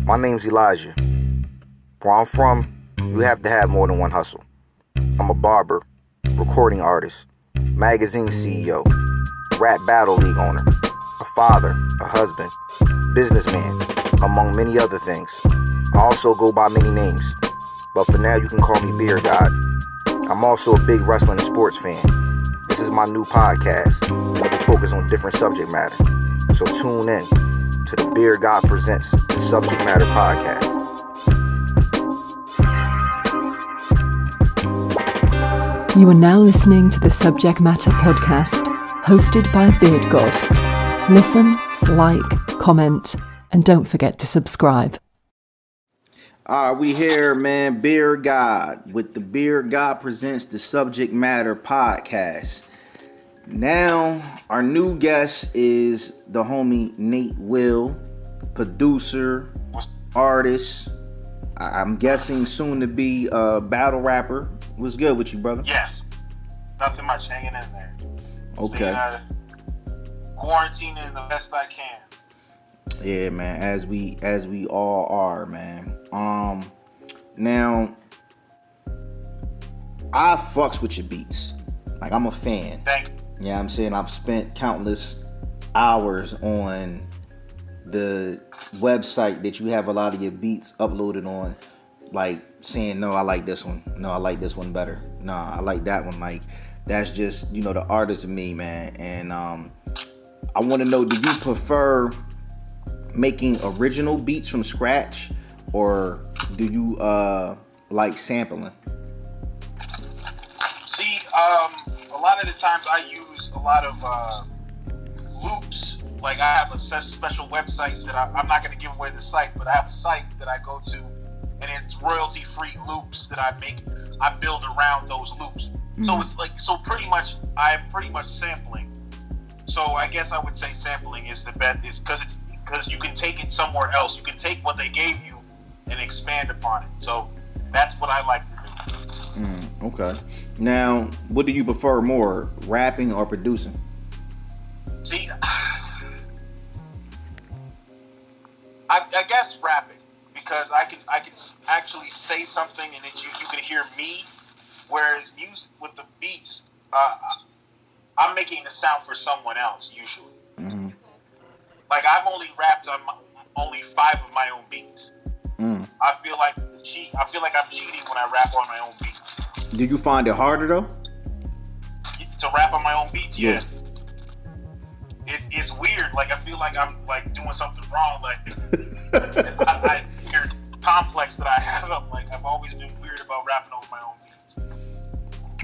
My name's Elijah. Where I'm from, you have to have more than one hustle. I'm a barber, recording artist, magazine CEO, rap battle league owner, a father, a husband, businessman, among many other things. I also go by many names, but for now you can call me BeardGod. I'm also a big wrestling and sports fan. This is my new podcast, and it will focus on different subject matter. So tune in to the BeardGod Presents the Subject Matter Podcast. You are now listening to the Subject Matter Podcast, hosted by BeardGod. Listen, like, comment, and don't forget to subscribe. We here, man, BeardGod, with the BeardGod Presents the Subject Matter Podcast. Now, our new guest is the homie Nate Will, producer, artist, I'm guessing soon to be a battle rapper. What's good with you, brother? Yes. Nothing much, hanging in there. Okay. Quarantining the best I can. Yeah, man, as we all are, man. Now, I fucks with your beats. Like, I'm a fan. Thank you. Yeah, I'm saying I've spent countless hours on the website that you have a lot of your beats uploaded on, like saying, no, I like this one. No, I like this one better. No, I like that one. Like, that's just, the artist in me, man. And I want to know, do you prefer making original beats from scratch, or do you like sampling? See, a lot of the times I use a lot of loops. Like, I have a special website that I'm not going to give away the site, but I have a site that I go to, and it's royalty-free loops that I build around those loops. Mm-hmm. So it's like, I'm pretty much sampling. So I guess I would say sampling is the best, is because you can take it somewhere else. You can take what they gave you and expand upon it. So that's what I like to do. Okay. Now, what do you prefer more, rapping or producing? See, I guess rapping, because I can actually say something and that you can hear me, whereas music with the beats, I'm making the sound for someone else usually. Mm-hmm. Like, I've only rapped on only 5 of my own beats. I feel like I'm cheating when I rap on my own beats. Did you find it harder though? To rap on my own beats, yeah. It's weird. Like, I feel like I'm like doing something wrong. Like, I weird complex that I have. I've always been weird about rapping over my own beats.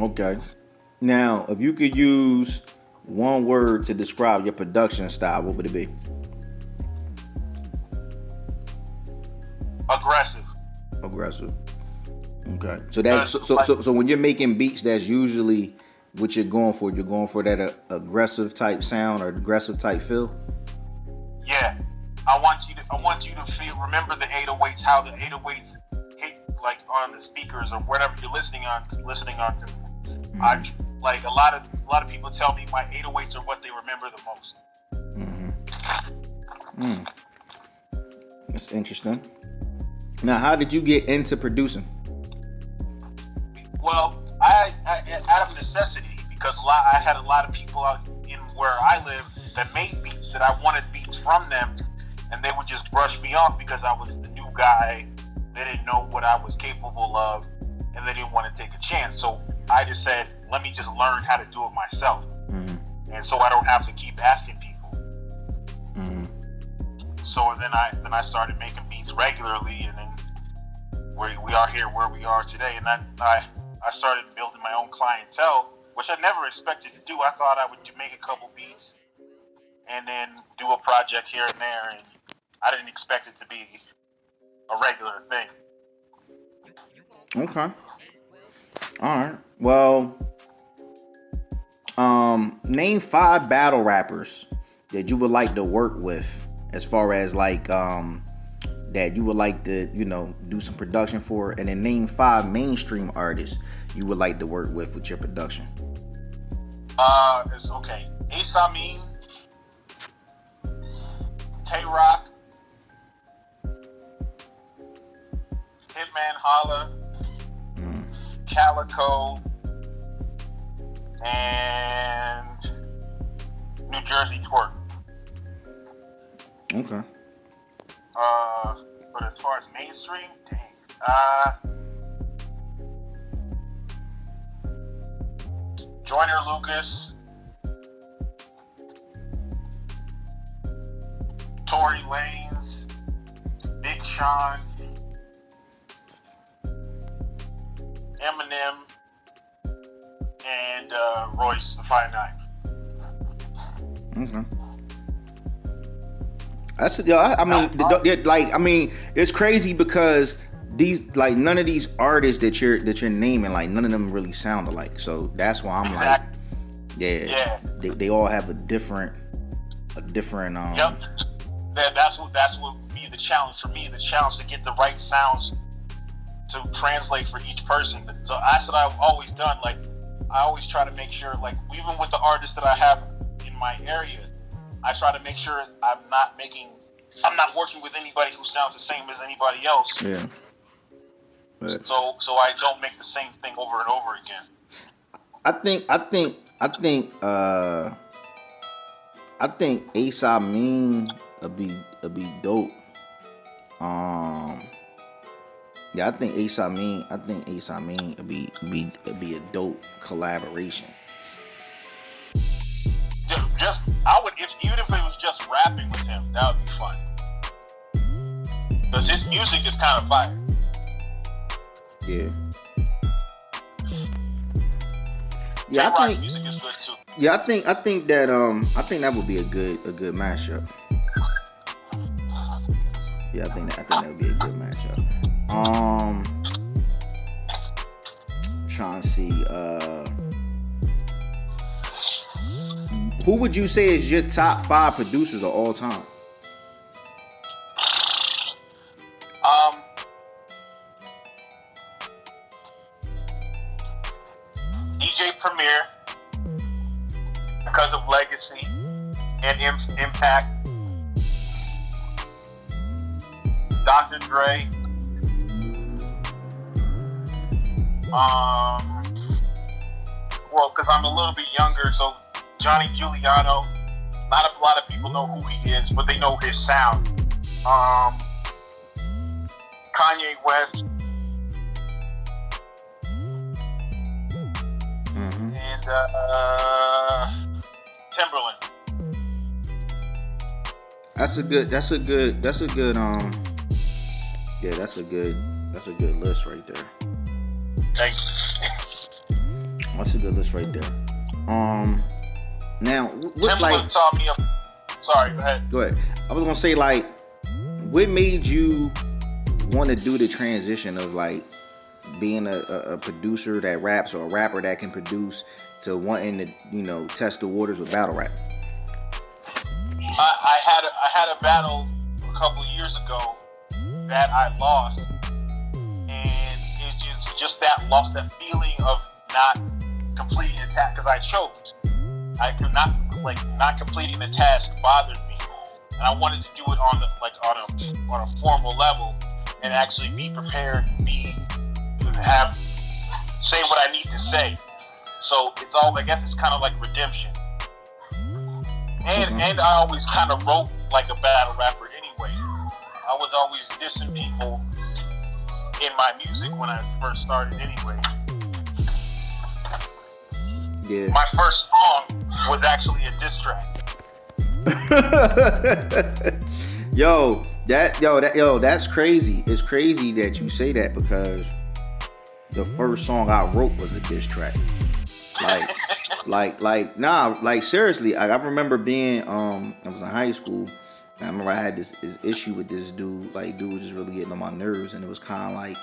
Okay. Now, if you could use one word to describe your production style, what would it be? Aggressive. Okay. So when you're making beats, that's usually what you're going for. You're going for that aggressive type sound or aggressive type feel. Yeah. I want you to feel. Remember the 808's, how the 808's hit like on the speakers or whatever you're listening on to. Mm-hmm. I like a lot of people tell me my 808's are what they remember the most. Mm-hmm. That's interesting. Now, how did you get into producing? Well, I out of necessity, because I had a lot of people out in where I live that made beats that I wanted beats from them, and they would just brush me off because I was the new guy. They didn't know what I was capable of, and they didn't want to take a chance. So I just said, let me just learn how to do it myself. Mm-hmm. And so I don't have to keep asking people. Mm-hmm. So then I started making beats regularly, and then we are here where we are today. And I started building my own clientele, which I never expected to do. I thought I would make a couple beats and then do a project here and there, and I didn't expect it to be a regular thing. Okay. All right. Well, name 5 battle rappers that you would like to work with, as far as like that you would like to, do some production for, and then name 5 mainstream artists you would like to work with your production. It's okay. Amin, Tay Rock, Hitman Holla, Calico, and New Jersey Twerk. Okay. But as far as mainstream, dang. Joyner Lucas, Tory Lanez, Big Sean, Eminem, and Royce the 5'9". Okay. That's I mean, it's crazy because these like none of these artists that you're naming, like none of them really sound alike. So that's why I'm like, they all have a different Yep. That's what be the challenge for me. The challenge to get the right sounds to translate for each person. So that's what I've always done. Like I always try to make sure, like even with the artists that I have in my area, I try to make sure I'm not working with anybody who sounds the same as anybody else. Yeah. So I don't make the same thing over and over again. I think Ace Amin would be dope. Yeah, I think Ace Amin would be a dope collaboration. Even if it was just rapping with him, that would be fun. Because his music is kind of fire. Yeah. Yeah, I think music is good too. Yeah, I think that would be a good mashup. Yeah, I think that would be a good mashup. Trying to see who would you say is your top 5 producers of all time? DJ Premier, because of legacy and impact. Dr. Dre. Well, because I'm a little bit younger, so Johnny Giuliano. Not a lot of people know who he is, but they know his sound. Kanye West. And Timberland. That's a good list right there. Thank you. That's a good list right there. Now what Timberland taught me sorry, go ahead. Go ahead. I was gonna say, like, what made you want to do the transition of like being a producer that raps or a rapper that can produce to wanting to, test the waters with battle rap? I had a battle a couple of years ago that I lost, and it's just that feeling of not completing the task because I choked. I could not completing the task bothered me, and I wanted to do it on a formal level and actually be prepared, say what I need to say. So I guess it's kind of like redemption. And I always kind of wrote like a battle rapper anyway. I was always dissing people in my music when I first started anyway. Yeah. My first song was actually a diss track. That's crazy. It's crazy that you say that because the first song I wrote was a diss track. Seriously, I remember being, I was in high school, and I remember I had this issue with this dude. Like, dude was just really getting on my nerves, and it was kind of like,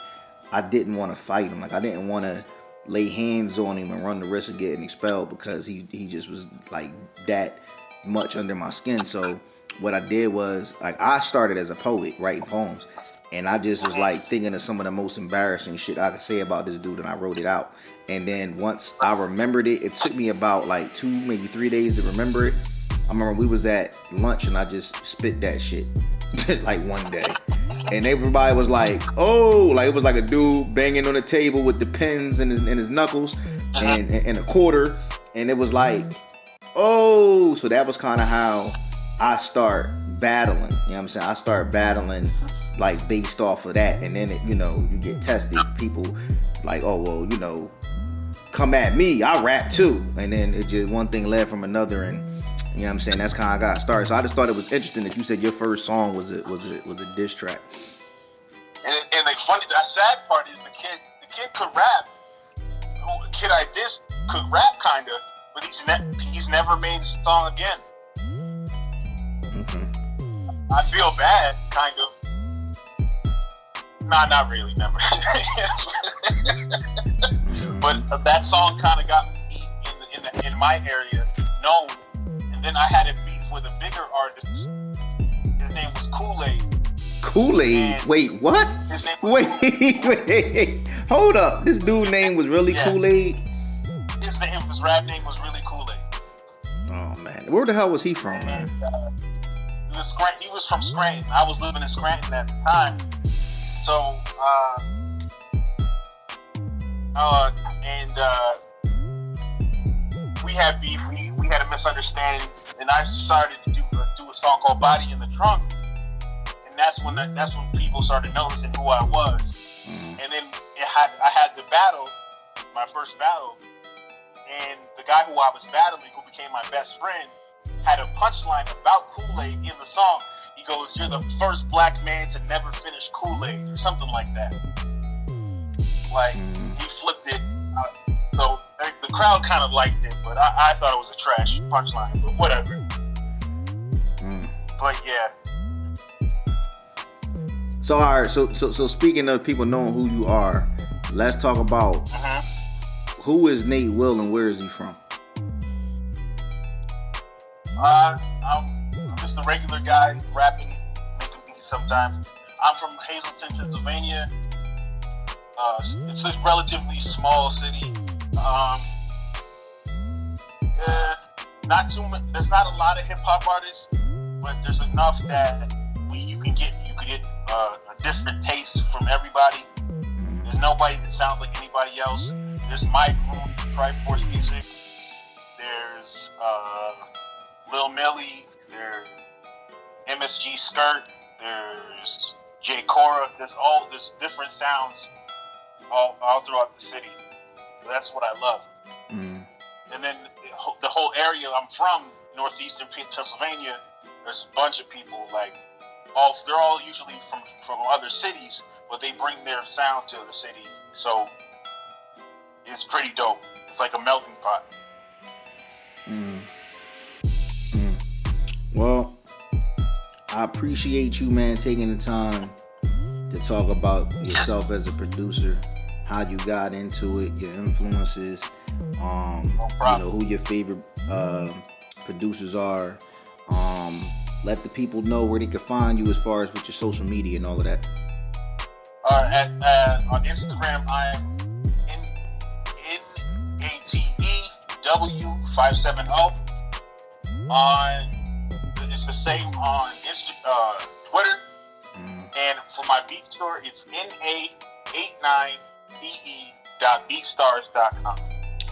I didn't want to fight him. Like, I didn't want to lay hands on him and run the risk of getting expelled because he just was, like, that much under my skin. So what I did was, like, I started as a poet, writing poems, and I just was, like, thinking of some of the most embarrassing shit I could say about this dude, and I wrote it out. And then once I remembered it, it took me about like 2, maybe 3 days to remember it. I remember we was at lunch and I just spit that shit like one day. and everybody was like, "Oh!" Like it was like a dude banging on the table with the pins in his knuckles and a quarter, and it was like, "Oh!" So that was kind of how I start battling. You know what I'm saying? I start battling like based off of that, and then you get tested. People like, "Oh well, come at me, I rap too," and then it just one thing led from another, and you know what I'm saying, that's kind of got started. So I just thought it was interesting that you said your first song was a diss track. And the sad part is the kid could rap. The kid I dissed could rap kinda, but he's never made a song again. Mm-hmm. I feel bad, kind of. Nah, not really, never. But that song kind of got me in my area known. And then I had a beef with a bigger artist. His name was Kool-Aid. Kool-Aid? Wait, what? Wait. Hold up. This dude's name was really Kool-Aid? His rap name was really Kool-Aid. Oh, man. Where the hell was he from, man? He was from Scranton. I was living in Scranton at the time. So, we had beef. We had a misunderstanding, and I started to do a song called "Body in the Trunk," and that's when people started noticing who I was. Mm-hmm. And then I had the battle, my first battle, and the guy who I was battling, who became my best friend, had a punchline about Kool-Aid in the song. He goes, "You're the first black man to never finish Kool-Aid," or something like that. Like, he flipped it. So the crowd kind of liked it, but I thought it was a trash punchline, but whatever. But yeah. So all right, so speaking of people knowing who you are, let's talk about who is Nate Will and where is he from? I'm just a regular guy rapping, making beats sometimes. I'm from Hazleton, Pennsylvania. It's a relatively small city. Not too much. There's not a lot of hip hop artists, but there's enough that you could get a different taste from everybody. There's nobody that sounds like anybody else. There's my group, Tribe Force Music. There's Lil Millie. There's MSG Skirt. There's J Cora. There's different sounds all throughout the city. So that's what I love. And then the whole area I'm from, northeastern Pennsylvania, there's a bunch of people they're all usually from other cities, but they bring their sound to the city. So it's pretty dope. It's like a melting pot. Well, I appreciate you, man, taking the time to talk about yourself as a producer, how you got into it, your influences, who your favorite producers are. Let the people know where they can find you as far as with your social media and all of that. On Instagram, I'm NATEW570. It's the same on Twitter. And for my beat store, it's na89de.beatstars.com.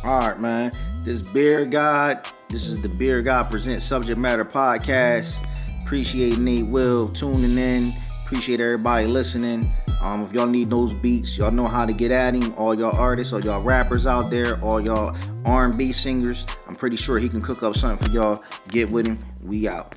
All right, man. This is BeardGod. This is the BeardGod Presents Subject Matter Podcast. Appreciate Nate Will tuning in. Appreciate everybody listening. If y'all need those beats, y'all know how to get at him. All y'all artists, all y'all rappers out there, all y'all R&B singers, I'm pretty sure he can cook up something for y'all. Get with him. We out.